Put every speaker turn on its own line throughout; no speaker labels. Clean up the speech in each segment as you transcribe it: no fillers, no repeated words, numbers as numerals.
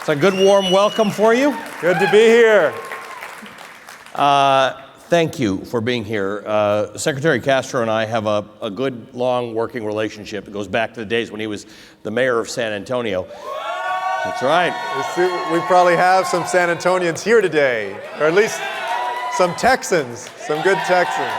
It's a good warm welcome for you.
Good to be here.
Thank you for being here. Secretary Castro and I have a good, long working relationship. It goes back to the days when he was the mayor of San Antonio. That's right.
We probably have some San Antonians here today, or at least some Texans, some good Texans.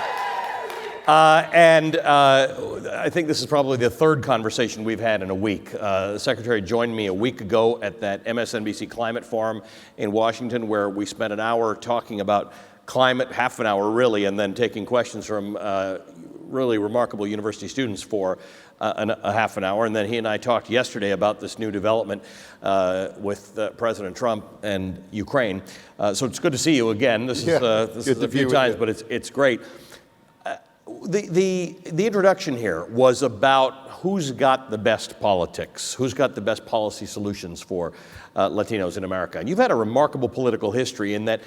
I think this is probably the third conversation we've had in a week. The Secretary joined me a week ago at that MSNBC Climate Forum in Washington, where we spent an hour talking about climate, half an hour really, and then taking questions from really remarkable university students for a half an hour. And then he and I talked yesterday about this new development with President Trump and Ukraine. So it's good to see you again. This is a few times, but it's great. The introduction here was about who's got the best politics, who's got the best policy solutions for Latinos in America. And you've had a remarkable political history in that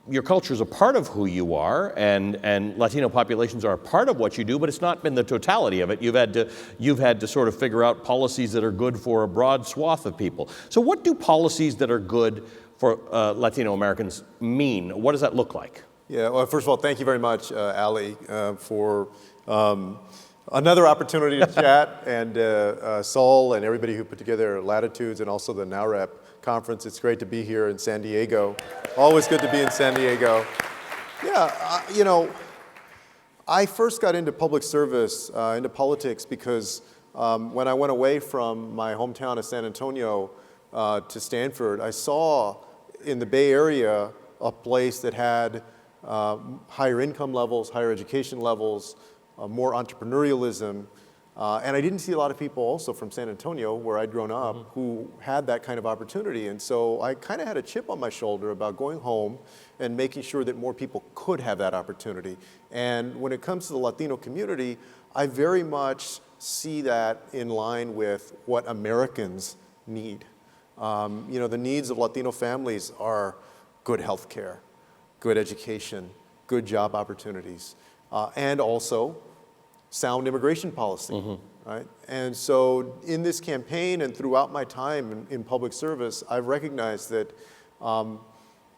your culture is a part of who you are, and Latino populations are a part of what you do, but it's not been the totality of it. You've had to sort of figure out policies that are good for a broad swath of people. So what do policies that are good for Latino Americans mean? What does that look like?
Yeah, well, first of all, thank you very much, Ali, for another opportunity to chat, and Saul and everybody who put together Latitudes and also the NowRep conference. It's great to be here in San Diego. Always good to be in San Diego. Yeah, I first got into public service, into politics, because when I went away from my hometown of San Antonio to Stanford, I saw in the Bay Area a place that had higher income levels, higher education levels, more entrepreneurialism. And I didn't see a lot of people also from San Antonio, where I'd grown up, who had that kind of opportunity. And so I kind of had a chip on my shoulder about going home and making sure that more people could have that opportunity. And when it comes to the Latino community, I very much see that in line with what Americans need. The needs of Latino families are good health care, good education, good job opportunities, and also sound immigration policy, right? And so in this campaign and throughout my time in public service, I've recognized that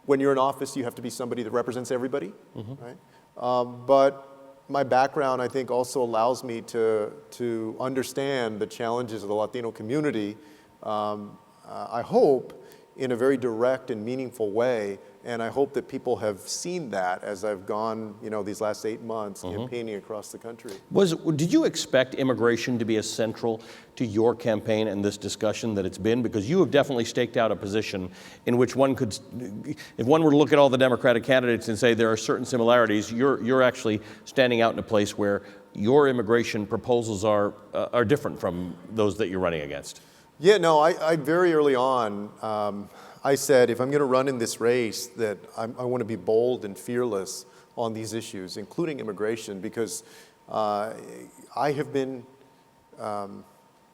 when you're in office, you have to be somebody that represents everybody, right? But my background, I think, also allows me to understand the challenges of the Latino community, I hope, in a very direct and meaningful way. And I hope that people have seen that as I've gone, these last 8 months campaigning across the country.
Did you expect immigration to be as central to your campaign and this discussion that it's been? Because you have definitely staked out a position in which one could, if one were to look at all the Democratic candidates and say there are certain similarities, you're actually standing out in a place where your immigration proposals are different from those that you're running against.
Yeah, no, I very early on, I said, if I'm going to run in this race, that I want to be bold and fearless on these issues, including immigration, because I have been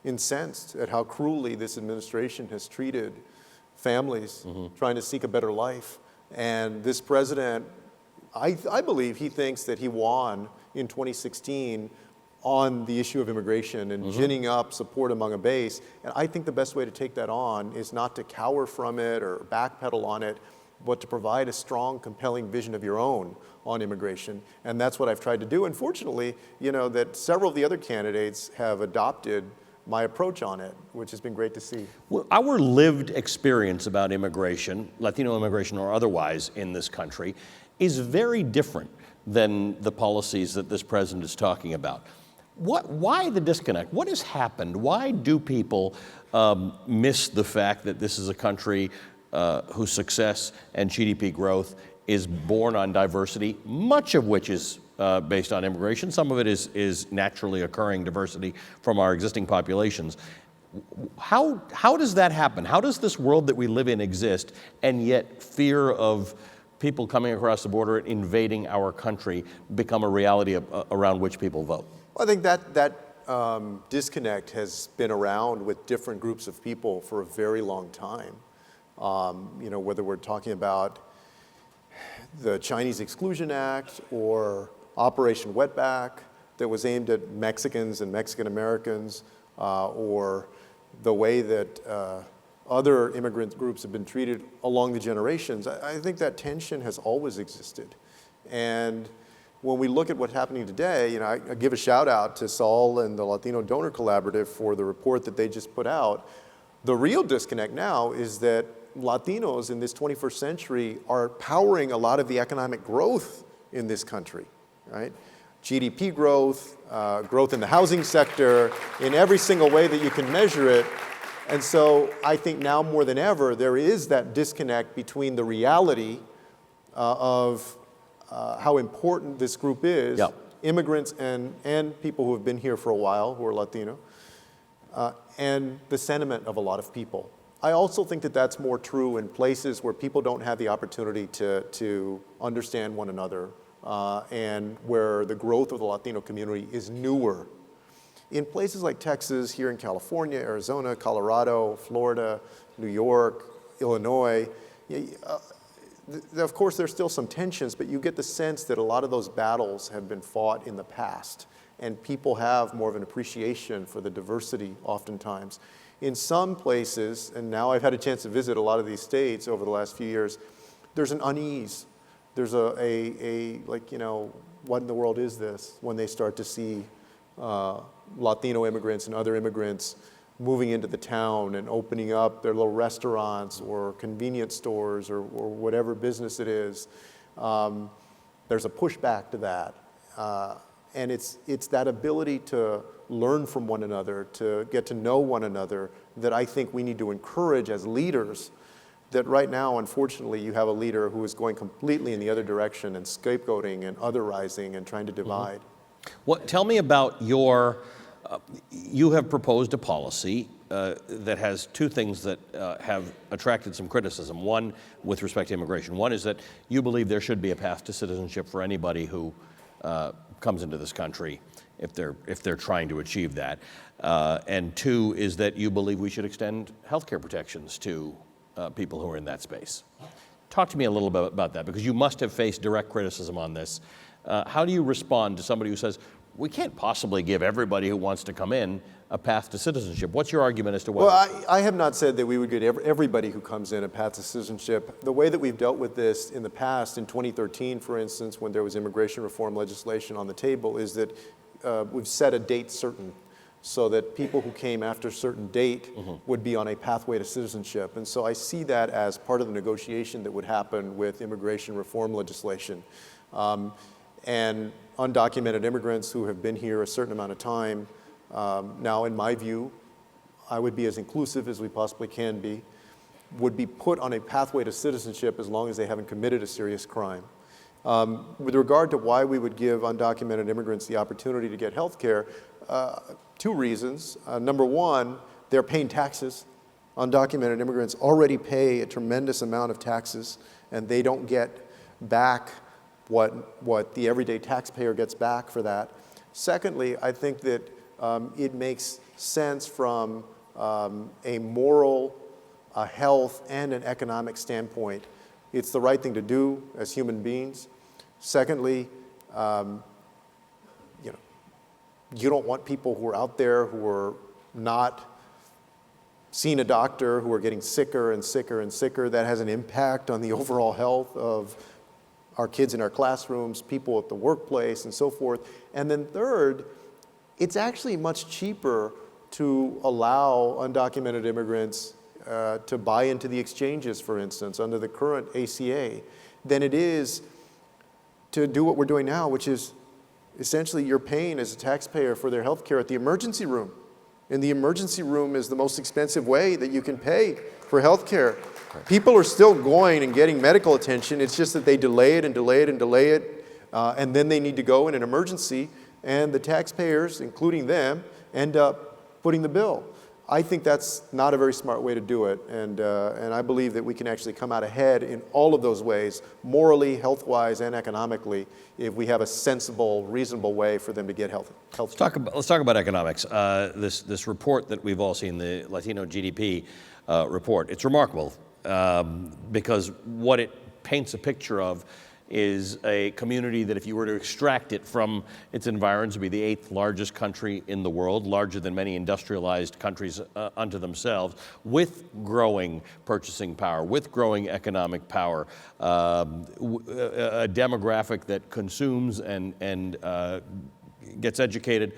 incensed at how cruelly this administration has treated families trying to seek a better life. And this president, I believe he thinks that he won in 2016 on the issue of immigration and ginning up support among a base. And I think the best way to take that on is not to cower from it or backpedal on it, but to provide a strong, compelling vision of your own on immigration. And that's what I've tried to do. And fortunately, that several of the other candidates have adopted my approach on it, which has been great to see.
Well, our lived experience about immigration, Latino immigration or otherwise in this country, is very different than the policies that this president is talking about. Why the disconnect? What has happened? Why do people miss the fact that this is a country whose success and GDP growth is born on diversity, much of which is based on immigration? Some of it is naturally occurring diversity from our existing populations. How does that happen? How does this world that we live in exist, and yet fear of people coming across the border invading our country become a reality around which people vote?
I think that disconnect has been around with different groups of people for a very long time. Whether we're talking about the Chinese Exclusion Act or Operation Wetback that was aimed at Mexicans and Mexican Americans, or the way that other immigrant groups have been treated along the generations, I think that tension has always existed. And when we look at what's happening today, you know, I give a shout out to Saul and the Latino Donor Collaborative for the report that they just put out. The real disconnect now is that Latinos in this 21st century are powering a lot of the economic growth in this country, right? GDP growth, growth in the housing sector, in every single way that you can measure it. And so I think now more than ever, there is that disconnect between the reality of how important this group is,
Yep.
immigrants and people who have been here for a while, who are Latino, and the sentiment of a lot of people. I also think that that's more true in places where people don't have the opportunity to understand one another, and where the growth of the Latino community is newer. In places like Texas, here in California, Arizona, Colorado, Florida, New York, Illinois, of course there's still some tensions, but you get the sense that a lot of those battles have been fought in the past, and people have more of an appreciation for the diversity oftentimes. In some places, and now I've had a chance to visit a lot of these states over the last few years, there's an unease. There's like, you know, what in the world is this, when they start to see Latino immigrants and other immigrants moving into the town and opening up their little restaurants or convenience stores or whatever business it is. There's a pushback to that. And it's that ability to learn from one another, to get to know one another, that I think we need to encourage as leaders. That right now, unfortunately, you have a leader who is going completely in the other direction and scapegoating and otherizing and trying to divide.
What, tell me about your, you have proposed a policy that has two things that have attracted some criticism. One, with respect to immigration. One is that you believe there should be a path to citizenship for anybody who comes into this country if they're trying to achieve that. And two is that you believe we should extend health care protections to people who are in that space. Talk to me a little bit about that, because you must have faced direct criticism on this. How do you respond to somebody who says, we can't possibly give everybody who wants to come in a path to citizenship? What's your argument as to whether?
Well, I have not said that we would get everybody who comes in a path to citizenship. The way that we've dealt with this in the past, in 2013, for instance, when there was immigration reform legislation on the table, is that we've set a date certain, so that people who came after a certain date would be on a pathway to citizenship. And so I see that as part of the negotiation that would happen with immigration reform legislation. And undocumented immigrants who have been here a certain amount of time, now in my view, I would be as inclusive as we possibly can be, would be put on a pathway to citizenship as long as they haven't committed a serious crime. With regard to why we would give undocumented immigrants the opportunity to get health care, two reasons. Number one, they're paying taxes. Undocumented immigrants already pay a tremendous amount of taxes, and they don't get back what the everyday taxpayer gets back for that. Secondly, I think that it makes sense from a moral, a health, and an economic standpoint. It's the right thing to do as human beings. Secondly, you don't want people who are out there who are not seeing a doctor, who are getting sicker and sicker and sicker. That has an impact on the overall health of our kids in our classrooms, people at the workplace, and so forth. And then third, it's actually much cheaper to allow undocumented immigrants to buy into the exchanges, for instance, under the current ACA, than it is to do what we're doing now, which is essentially you're paying as a taxpayer for their health care at the emergency room. And the emergency room is the most expensive way that you can pay for health care. People are still going and getting medical attention. It's just that they delay it and delay it and delay it, and then they need to go in an emergency, and the taxpayers, including them, end up footing the bill. I think that's not a very smart way to do it, and I believe that we can actually come out ahead in all of those ways, morally, health-wise, and economically, if we have a sensible, reasonable way for them to get health care.
Let's talk about economics. This report that we've all seen, the Latino GDP report, it's remarkable because what it paints a picture of is a community that if you were to extract it from its environs would be the 8th largest country in the world, larger than many industrialized countries unto themselves, with growing purchasing power, with growing economic power, a demographic that consumes and gets educated.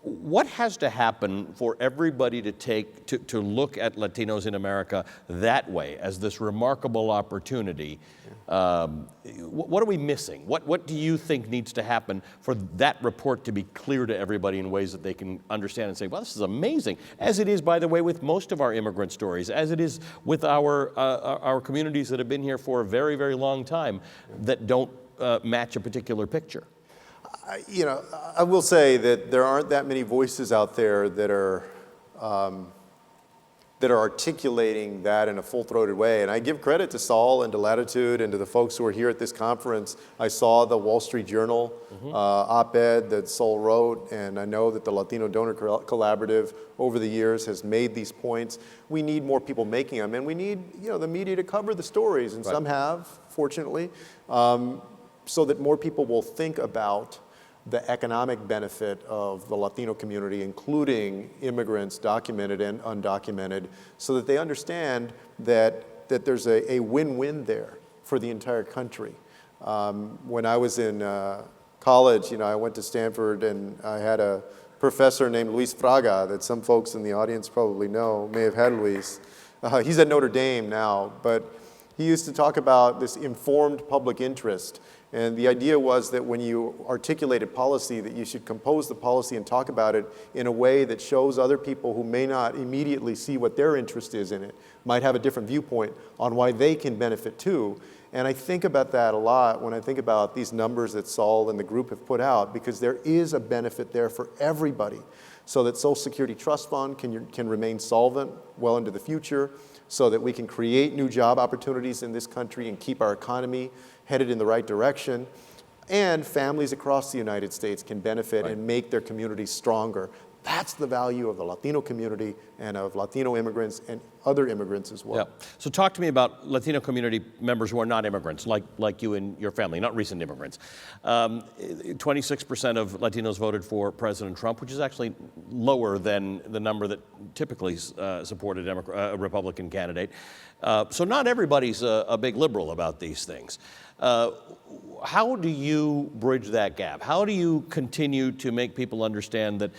What has to happen for everybody to look at Latinos in America that way, as this remarkable opportunity? What are we missing? What do you think needs to happen for that report to be clear to everybody in ways that they can understand and say, well, this is amazing, as it is, by the way, with most of our immigrant stories, as it is with our communities that have been here for a very, very long time that don't match a particular picture?
You know, I will say that there aren't that many voices out there that are articulating that in a full-throated way. And I give credit to Saul and to Latitude and to the folks who are here at this conference. I saw the Wall Street Journal op-ed that Saul wrote, and I know that the Latino Donor Collaborative over the years has made these points. We need more people making them, and we need, you know, the media to cover the stories, and some have, fortunately, so that more people will think about the economic benefit of the Latino community, including immigrants, documented and undocumented, so that they understand that there's a win-win there for the entire country. When I was in college, you know, I went to Stanford, and I had a professor named Luis Fraga that some folks in the audience probably know, may have had Luis. He's at Notre Dame now, but he used to talk about this informed public interest. And the idea was that when you articulated policy, that you should compose the policy and talk about it in a way that shows other people who may not immediately see what their interest is in it, might have a different viewpoint on why they can benefit too. And I think about that a lot when I think about these numbers that Saul and the group have put out, because there is a benefit there for everybody, so that Social Security Trust Fund can remain solvent well into the future, so that we can create new job opportunities in this country and keep our economy headed in the right direction, and families across the United States can benefit and make their communities stronger. That's the value of the Latino community and of Latino immigrants and other immigrants as well.
Yeah. So talk to me about Latino community members who are not immigrants, like you and your family, not recent immigrants. 26% of Latinos voted for President Trump, which is actually lower than the number that typically supported a Republican candidate. So not everybody's a big liberal about these things. How do you bridge that gap? How do you continue to make people understand that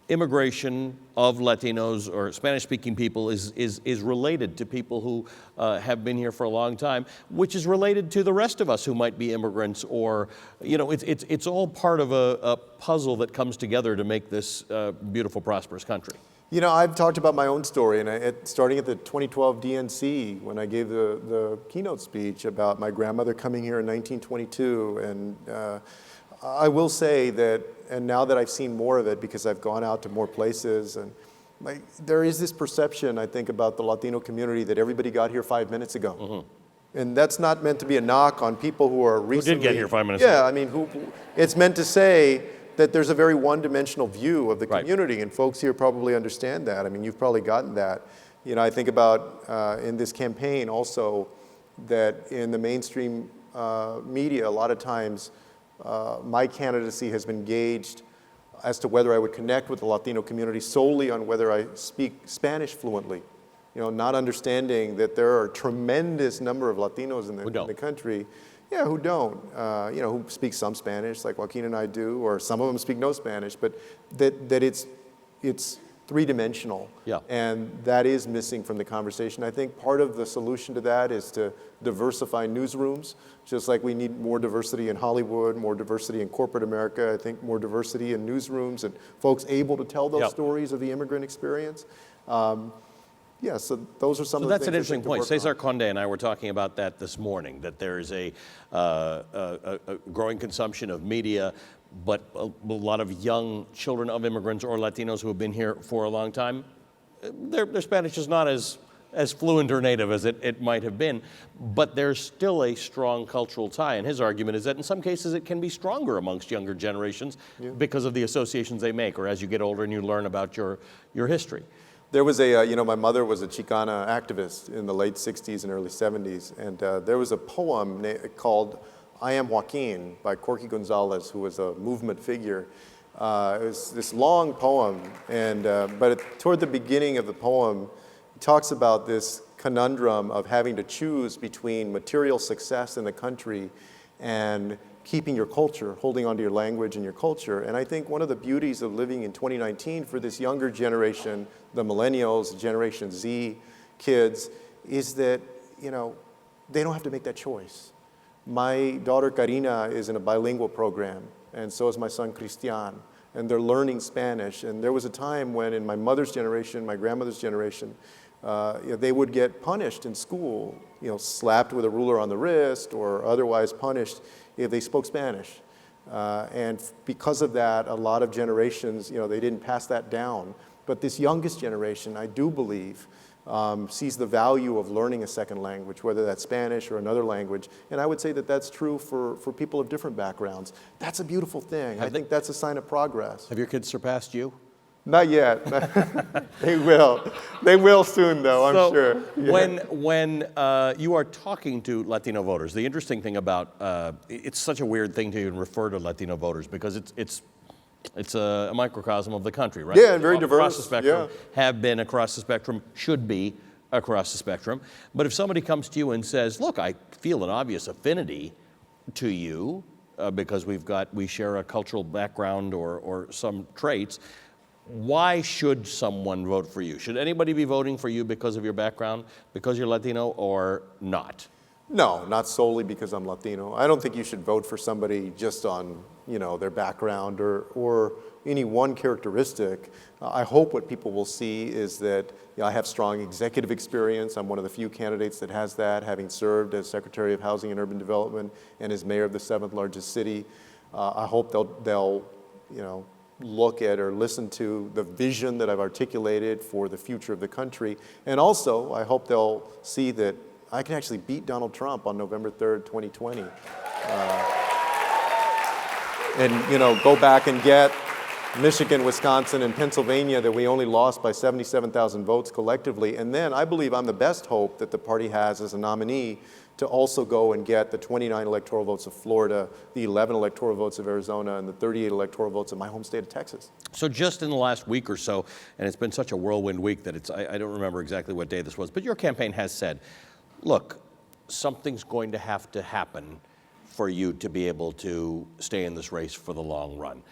immigration of Latinos or Spanish-speaking people is related to people who have been here for a long time, which is related to the rest of us who might be immigrants, or, you know, it's all part of a puzzle that comes together to make this beautiful, prosperous country.
You know, I've talked about my own story, and starting at the 2012 DNC, when I gave the keynote speech about my grandmother coming here in 1922, and I will say that, and now that I've seen more of it because I've gone out to more places, and there is this perception, I think, about the Latino community that everybody got here 5 minutes ago. Mm-hmm. And that's not meant to be a knock on people who are recently—
Who did get here 5 minutes ago.
Yeah, I mean, it's meant to say that there's a very one-dimensional view of the community, and folks here probably understand that. I mean, you've probably gotten that. You know, I think about in this campaign also that in the mainstream media, a lot of times my candidacy has been gauged as to whether I would connect with the Latino community solely on whether I speak Spanish fluently. You know, not understanding that there are a tremendous number of Latinos in the country, who don't, you know, who speak some Spanish, like Joaquin and I do, or some of them speak no Spanish, but that it's three-dimensional, and that is missing from the conversation. I think part of the solution to that is to diversify newsrooms, just like we need more diversity in Hollywood, more diversity in corporate America. I think more diversity in newsrooms and folks able to tell those stories of the immigrant experience. Yeah, so those are some of the things.
That's an interesting point. Cesar Conde and I were talking about that this morning, that there is a growing consumption of media, but a lot of young children of immigrants or Latinos who have been here for a long time, their Spanish is not as fluent or native as it might have been, but there's still a strong cultural tie. And his argument is that in some cases it can be stronger amongst younger generations because of the associations they make, or as you get older and you learn about your history.
There was my mother was a Chicana activist in the late 60s and early 70s, and there was a poem called I Am Joaquin by Corky Gonzalez, who was a movement figure. It was this long poem, but toward the beginning of the poem, it talks about this conundrum of having to choose between material success in the country and keeping your culture, holding onto your language and your culture. And I think one of the beauties of living in 2019 for this younger generation, the millennials, Generation Z kids, is that, they don't have to make that choice. My daughter Karina is in a bilingual program, and so is my son Cristian, and they're learning Spanish. And there was a time when in my mother's generation, my grandmother's generation, they would get punished in school, slapped with a ruler on the wrist or otherwise punished if they spoke Spanish. And because of that, a lot of generations, they didn't pass that down. But this youngest generation, I do believe, sees the value of learning a second language, whether that's Spanish or another language. And I would say that that's true for people of different backgrounds. That's a beautiful thing. I think that's a sign of progress.
Have your kids surpassed you?
Not yet. They will. They will soon, though, I'm sure.
Yeah. When you are talking to Latino voters, the interesting thing about it's such a weird thing to even refer to Latino voters because it's a microcosm of the country, right?
Yeah, and very diverse.
Across the spectrum, have been across the spectrum, should be across the spectrum. But if somebody comes to you and says, "Look, I feel an obvious affinity to you because we share a cultural background or some traits." Why should someone vote for you? Should anybody be voting for you because of your background, because you're Latino, or not?
No, not solely because I'm Latino. I don't think you should vote for somebody just on, their background or any one characteristic. I hope what people will see is that I have strong executive experience. I'm one of the few candidates that has that, having served as Secretary of Housing and Urban Development and as mayor of the 7th largest city. I hope they'll look at or listen to the vision that I've articulated for the future of the country. And also, I hope they'll see that I can actually beat Donald Trump on November 3rd, 2020. And, go back and get Michigan, Wisconsin, and Pennsylvania that we only lost by 77,000 votes collectively. And then I believe I'm the best hope that the party has as a nominee to also go and get the 29 electoral votes of Florida, the 11 electoral votes of Arizona, and the 38 electoral votes of my home state of Texas.
So just in the last week or so, and it's been such a whirlwind week that I don't remember exactly what day this was, but your campaign has said, look, something's going to have to happen for you to be able to stay in this race for the long run.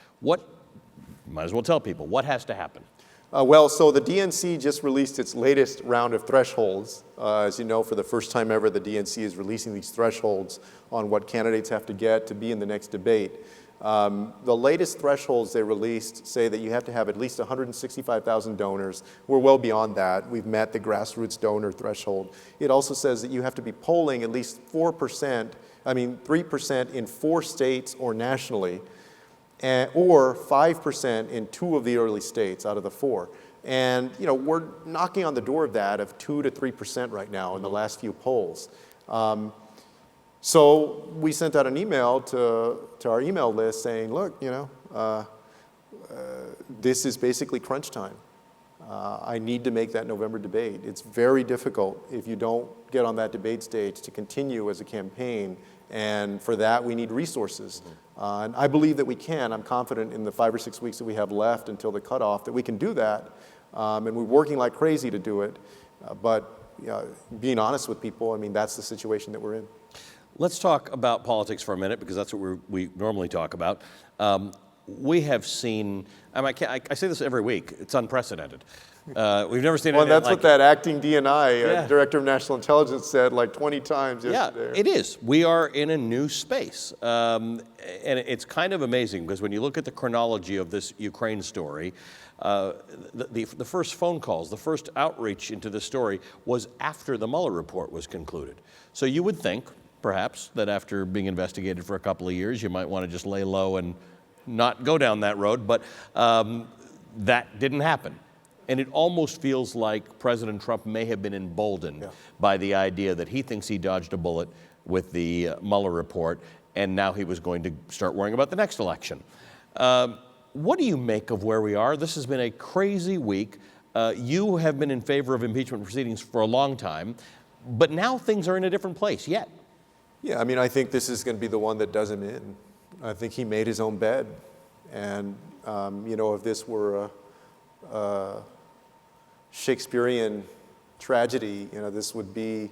Might as well tell people, what has to happen?
So the DNC just released its latest round of thresholds. As you know, for the first time ever, the DNC is releasing these thresholds on what candidates have to get to be in the next debate. The latest thresholds they released say that you have to have at least 165,000 donors. We're well beyond that. We've met the grassroots donor threshold. It also says that you have to be polling at least 3% in 4 states or nationally, or 5% in 2 of the early states out of the 4. And we're knocking on the door of that of 2 to 3% right now in the last few polls. So we sent out an email to our email list saying, look, this is basically crunch time. I need to make that November debate. It's very difficult if you don't get on that debate stage to continue as a campaign. And for that, we need resources. And I believe that we can. I'm confident in the 5 or 6 weeks that we have left until the cutoff that we can do that. And we're working like crazy to do it. But being honest with people, that's the situation that we're in.
Let's talk about politics for a minute, because that's what we normally talk about. We have seen, I say this every week, it's unprecedented. We've never seen
well,
anything
that's
like
what that acting DNI Director of National Intelligence said like 20 times yesterday.
Yeah, it is. We are in a new space. And it's kind of amazing, because when you look at the chronology of this Ukraine story, the first phone calls, the first outreach into the story was after the Mueller report was concluded. So you would think, perhaps, that after being investigated for a couple of years, you might want to just lay low and not go down that road, but that didn't happen. And it almost feels like President Trump may have been emboldened by the idea that he thinks he dodged a bullet with the Mueller report, and now he was going to start worrying about the next election. What do you make of where we are? This has been a crazy week. You have been in favor of impeachment proceedings for a long time, but now things are in a different place yet.
Yeah, I mean, I think this is going to be the one that does him in. I think he made his own bed. And, if this were a Shakespearean tragedy, this would be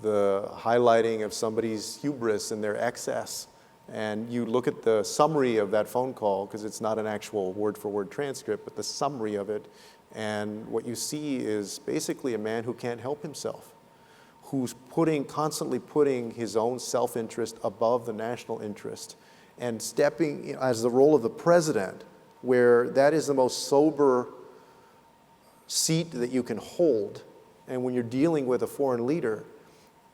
the highlighting of somebody's hubris and their excess. And you look at the summary of that phone call, because it's not an actual word-for-word transcript, but the summary of it, and what you see is basically a man who can't help himself, who's constantly putting his own self-interest above the national interest, and stepping as the role of the president, where that is the most sober seat that you can hold. And when you're dealing with a foreign leader,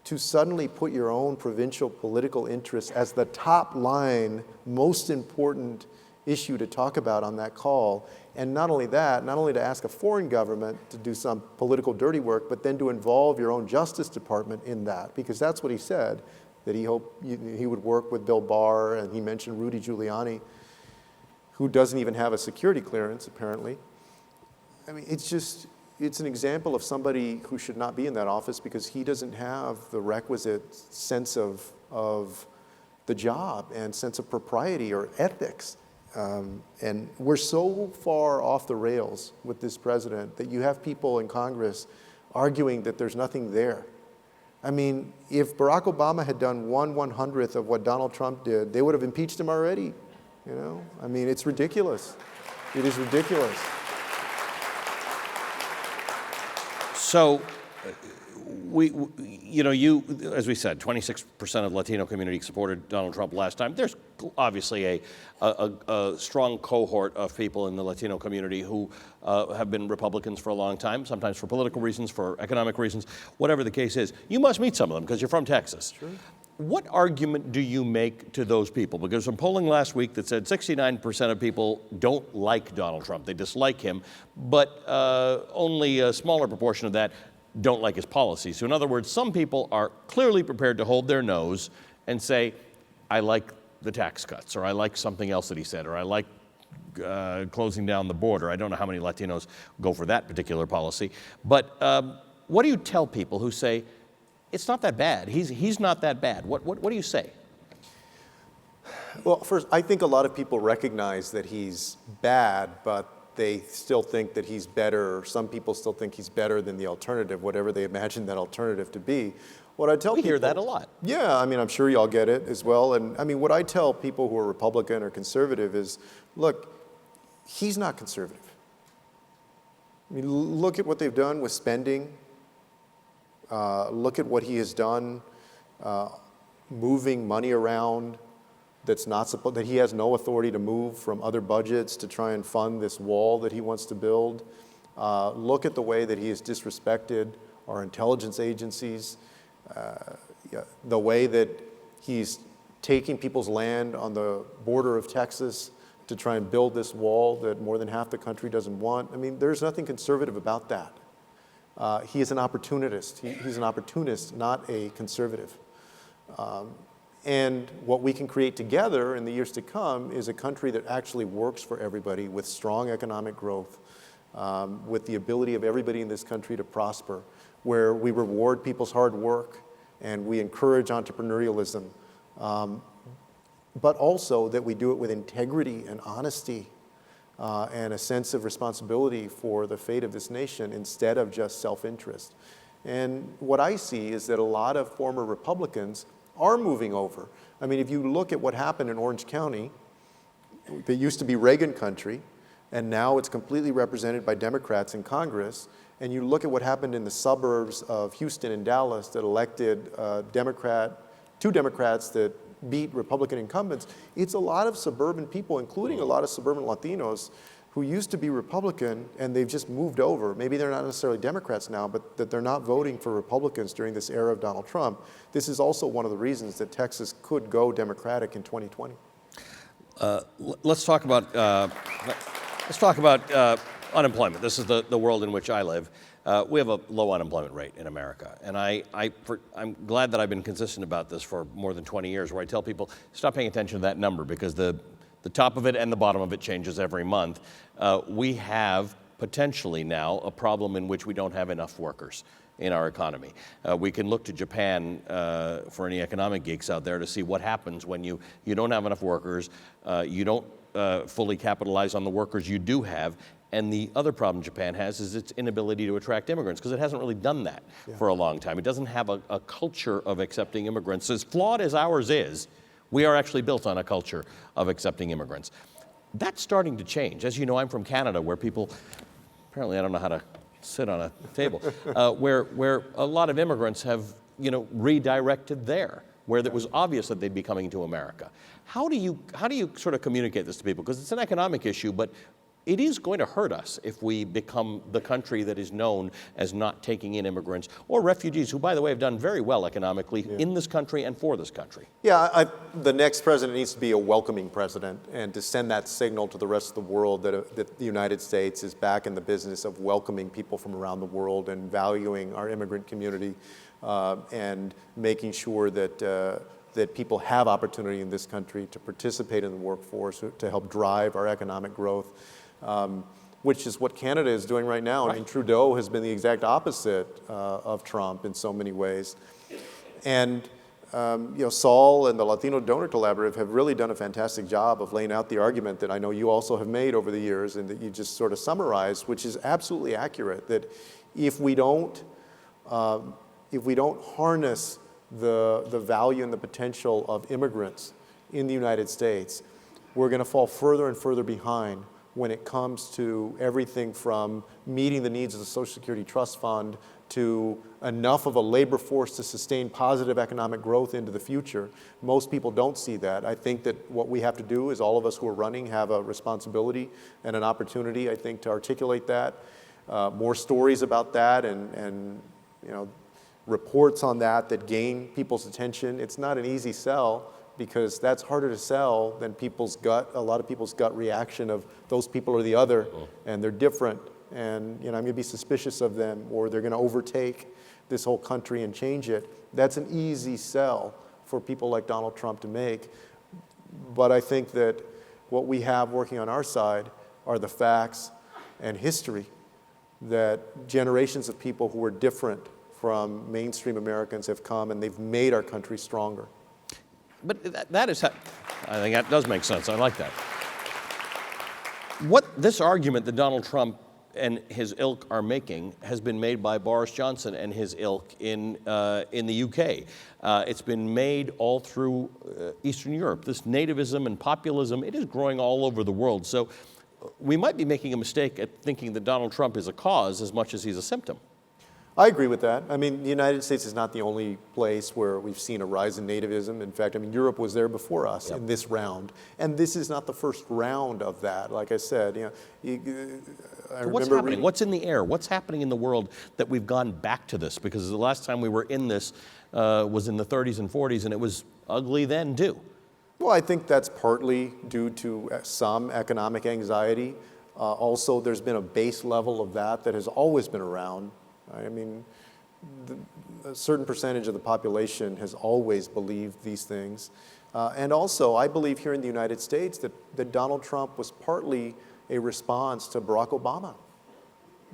to suddenly put your own provincial political interests as the top line, most important issue to talk about on that call. And not only that, not only to ask a foreign government to do some political dirty work, but then to involve your own Justice Department in that, because that's what he said, that he hoped he would work with Bill Barr, and he mentioned Rudy Giuliani, who doesn't even have a security clearance, apparently. I mean, it's an example of somebody who should not be in that office because he doesn't have the requisite sense of the job and sense of propriety or ethics. And we're so far off the rails with this president that you have people in Congress arguing that there's nothing there. I mean, if Barack Obama had done 1/100th of what Donald Trump did, they would have impeached him already. I mean, it's ridiculous. It is ridiculous.
So, as we said, 26% of the Latino community supported Donald Trump last time. There's obviously a strong cohort of people in the Latino community who have been Republicans for a long time, sometimes for political reasons, for economic reasons, whatever the case is. You must meet some of them because you're from Texas. Sure. What argument do you make to those people? Because some polling last week that said 69% of people don't like Donald Trump. They dislike him, but only a smaller proportion of that don't like his policies. So in other words, some people are clearly prepared to hold their nose and say, I like the tax cuts, or I like something else that he said, or I like closing down the border. I don't know how many Latinos go for that particular policy. But what do you tell people who say, it's not that bad, he's not that bad? What do you say?
Well, first, I think a lot of people recognize that he's bad, but they still think that he's better. Some people still think he's better than the alternative, whatever they imagine that alternative to be. What I tell
we
people,
hear that a lot.
Yeah, I mean, I'm sure y'all get it as well. And I mean, what I tell people who are Republican or conservative is, look, he's not conservative. I mean, look at what they've done with spending. Look at what he has done, moving money around that he has no authority to move from other budgets to try and fund this wall that he wants to build. Look at the way that he has disrespected our intelligence agencies, the way that he's taking people's land on the border of Texas to try and build this wall that more than half the country doesn't want. I mean, there's nothing conservative about that. He is an opportunist. He's an opportunist, not a conservative. And what we can create together in the years to come is a country that actually works for everybody with strong economic growth, with the ability of everybody in this country to prosper, where we reward people's hard work and we encourage entrepreneurialism, but also that we do it with integrity and honesty and a sense of responsibility for the fate of this nation instead of just self-interest. And what I see is that a lot of former Republicans are moving over. I mean, if you look at what happened in Orange County, that used to be Reagan country, and now it's completely represented by Democrats in Congress, and you look at what happened in the suburbs of Houston and Dallas that elected two Democrats that beat Republican incumbents, it's a lot of suburban people, including a lot of suburban Latinos, who used to be Republican and they've just moved over. Maybe they're not necessarily Democrats now, but that they're not voting for Republicans during this era of Donald Trump. This is also one of the reasons that Texas could go Democratic in 2020.
Let's talk about unemployment. This is the world in which I live. We have a low unemployment rate in America, and I'm glad that I've been consistent about this for more than 20 years, where I tell people, stop paying attention to that number because the top of it and the bottom of it changes every month. We have potentially now a problem in which we don't have enough workers in our economy. We can look to Japan for any economic geeks out there to see what happens when you don't have enough workers, you don't fully capitalize on the workers you do have. And the other problem Japan has is its inability to attract immigrants, because it hasn't really done that for a long time. It doesn't have a culture of accepting immigrants. As flawed as ours is, we are actually built on a culture of accepting immigrants. That's starting to change. As you know, I'm from Canada, where people, apparently I don't know how to sit on a table, where a lot of immigrants have, redirected there, where it was obvious that they'd be coming to America. How do you sort of communicate this to people? Because it's an economic issue, but it is going to hurt us if we become the country that is known as not taking in immigrants or refugees, who, by the way, have done very well economically in this country and for this country.
Yeah, the next president needs to be a welcoming president, and to send that signal to the rest of the world that the United States is back in the business of welcoming people from around the world and valuing our immigrant community, and making sure that people have opportunity in this country to participate in the workforce, to help drive our economic growth. Which is what Canada is doing right now. I mean, Trudeau has been the exact opposite of Trump in so many ways. And Saul and the Latino Donor Collaborative have really done a fantastic job of laying out the argument that I know you also have made over the years, and that you just sort of summarized, which is absolutely accurate, that if we don't harness the value and the potential of immigrants in the United States, we're going to fall further and further behind when it comes to everything from meeting the needs of the Social Security Trust Fund to enough of a labor force to sustain positive economic growth into the future. Most people don't see that. I think that what we have to do is, all of us who are running have a responsibility and an opportunity, I think, to articulate that. More stories about that, and reports on that gain people's attention. It's not an easy sell, because that's harder to sell than a lot of people's gut reaction of those people are the other, and they're different, and I'm going to be suspicious of them, or they're going to overtake this whole country and change it. That's an easy sell for people like Donald Trump to make. But I think that what we have working on our side are the facts and history, that generations of people who are different from mainstream Americans have come, and they've made our country stronger.
But that is, I think that does make sense. I like that. What this argument that Donald Trump and his ilk are making has been made by Boris Johnson and his ilk in the UK. It's been made all through Eastern Europe. This nativism and populism, it is growing all over the world. So we might be making a mistake at thinking that Donald Trump is a cause as much as he's a symptom.
I agree with that. I mean, the United States is not the only place where we've seen a rise in nativism. In fact, Europe was there before us in this round. And this is not the first round of that. Like I said,
what's happening? What's in the air? What's happening in the world that we've gone back to this? Because the last time we were in this was in the 30s and 40s, and it was ugly then too.
Well, I think that's partly due to some economic anxiety. Also, there's been a base level of that has always been around. I mean, a certain percentage of the population has always believed these things. And also, I believe here in the United States that Donald Trump was partly a response to Barack Obama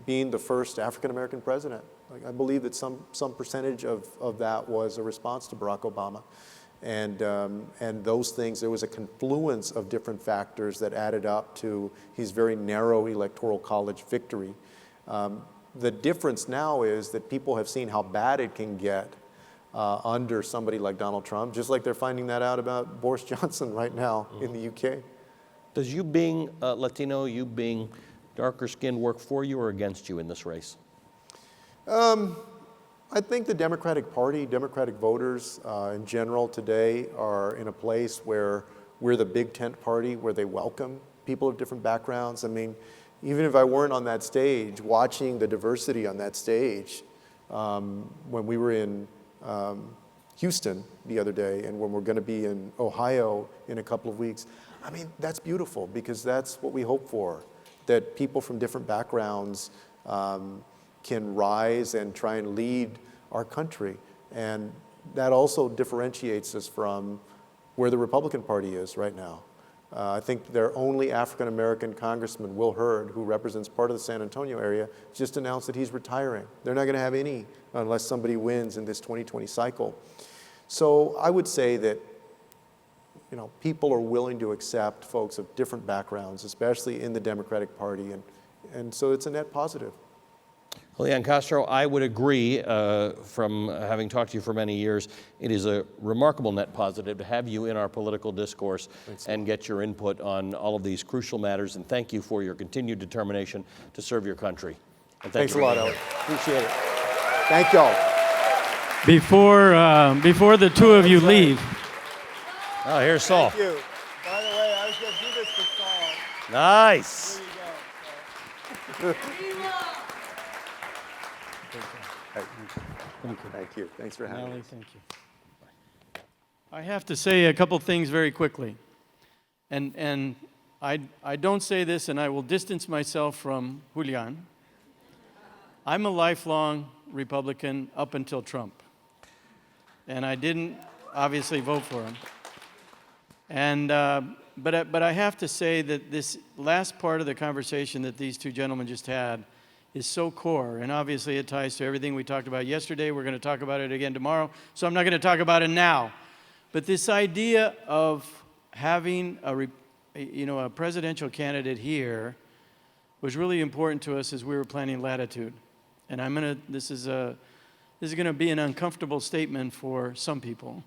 being the first African-American president. I believe that some percentage of that was a response to Barack Obama. And those things, there was a confluence of different factors that added up to his very narrow electoral college victory. The difference now is that people have seen how bad it can get under somebody like Donald Trump, just like they're finding that out about Boris Johnson right now in the UK.
Does you being Latino, you being darker skinned, work for you or against you in this race?
I think the Democratic Party, Democratic voters in general today are in a place where we're the big tent party, where they welcome people of different backgrounds. I mean, even if I weren't on that stage, watching the diversity on that stage, when we were in Houston the other day, and when we're going to be in Ohio in a couple of weeks, I mean, that's beautiful, because that's what we hope for, that people from different backgrounds can rise and try and lead our country. And that also differentiates us from where the Republican Party is right now. I think their only African-American congressman, Will Hurd, who represents part of the San Antonio area, just announced that he's retiring. They're not going to have any unless somebody wins in this 2020 cycle. So I would say that people are willing to accept folks of different backgrounds, especially in the Democratic Party, and so it's a net positive.
Julián Castro, I would agree, from having talked to you for many years, it is a remarkable net positive to have you in our political discourse and get your input on all of these crucial matters, and thank you for your continued determination to serve your country. And
Thanks a lot, Ali. Appreciate it. Thank y'all.
Before the two of you leave.
Oh, here's Saul.
Thank you. By the way, I was going to do this for Saul.
Nice.
Here you go. Thank you. Thanks for having
Ali,
us.
thank you. I have to say a couple things very quickly. And I don't say this, and I will distance myself from Julián. I'm a lifelong Republican up until Trump. And I didn't obviously vote for him. And but I have to say that this last part of the conversation that these two gentlemen just had is so core, and obviously it ties to everything we talked about yesterday. We're going to talk about it again tomorrow, so I'm not going to talk about it now. But this idea of having a presidential candidate here was really important to us as we were planning Latitude. And this is going to be an uncomfortable statement for some people.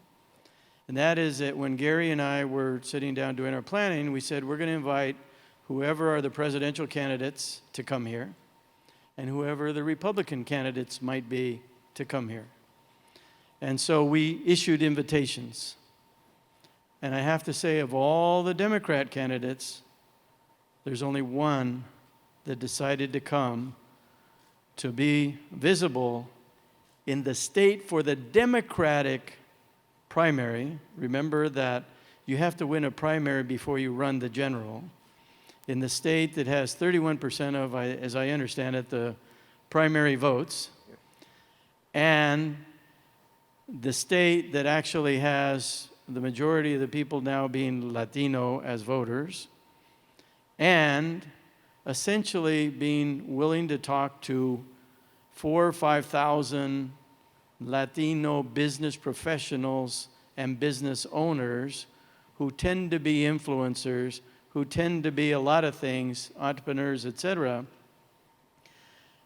And that is that when Gary and I were sitting down doing our planning, we said we're going to invite whoever are the presidential candidates to come here, and whoever the Republican candidates might be to come here. And so we issued invitations. And I have to say, of all the Democrat candidates, there's only one that decided to come to be visible in the state for the Democratic primary. Remember that you have to win a primary before you run the general. In the state that has 31% of, as I understand it, the primary votes, and the state that actually has the majority of the people now being Latino as voters, and essentially being willing to talk to 4,000 or 5,000 Latino business professionals and business owners who tend to be influencers, who tend to be a lot of things, entrepreneurs, etc.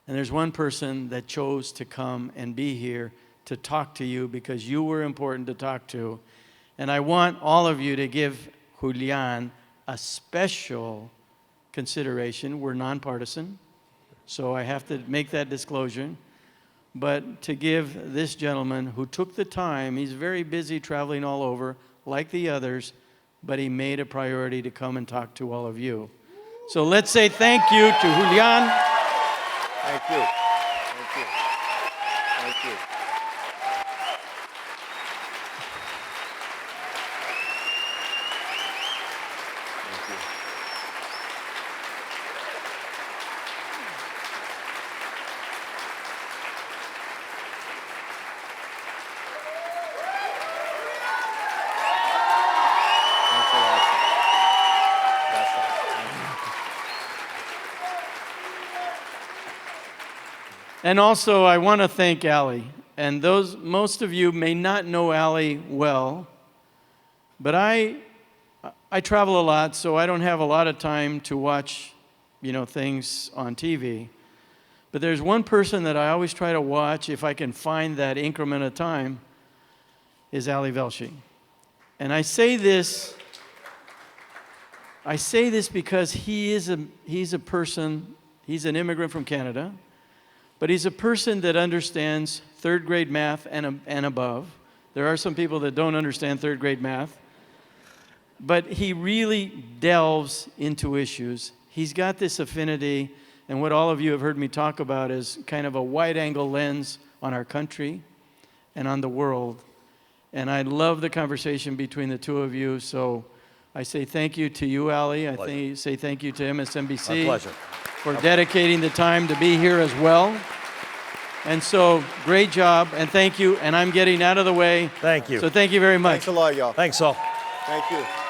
And there's one person that chose to come and be here to talk to you because you were important to talk to. And I want all of you to give Julián a special consideration. We're nonpartisan, so I have to make that disclosure. But to give this gentleman who took the time, he's very busy traveling all over, like the others, but he made a priority to come and talk to all of you. So let's say thank you to Julián.
Thank you. Thank you. Thank you.
And also, I want to thank Ali. And most of you may not know Ali well, but I travel a lot, so I don't have a lot of time to watch, things on TV. But there's one person that I always try to watch, if I can find that increment of time, is Ali Velshi. And I say this because he's a person, he's an immigrant from Canada, but he's a person that understands third grade math and above. There are some people that don't understand third grade math. But he really delves into issues. He's got this affinity, and what all of you have heard me talk about is kind of a wide-angle lens on our country and on the world. And I love the conversation between the two of you, so I say thank you to you, Ali. I say thank you to MSNBC.
My pleasure.
For dedicating the time to be here as well. And so, great job, and thank you. And I'm getting out of the way.
Thank you.
So thank you very much.
Thanks a lot, y'all.
Thanks, Saul.
Thank you.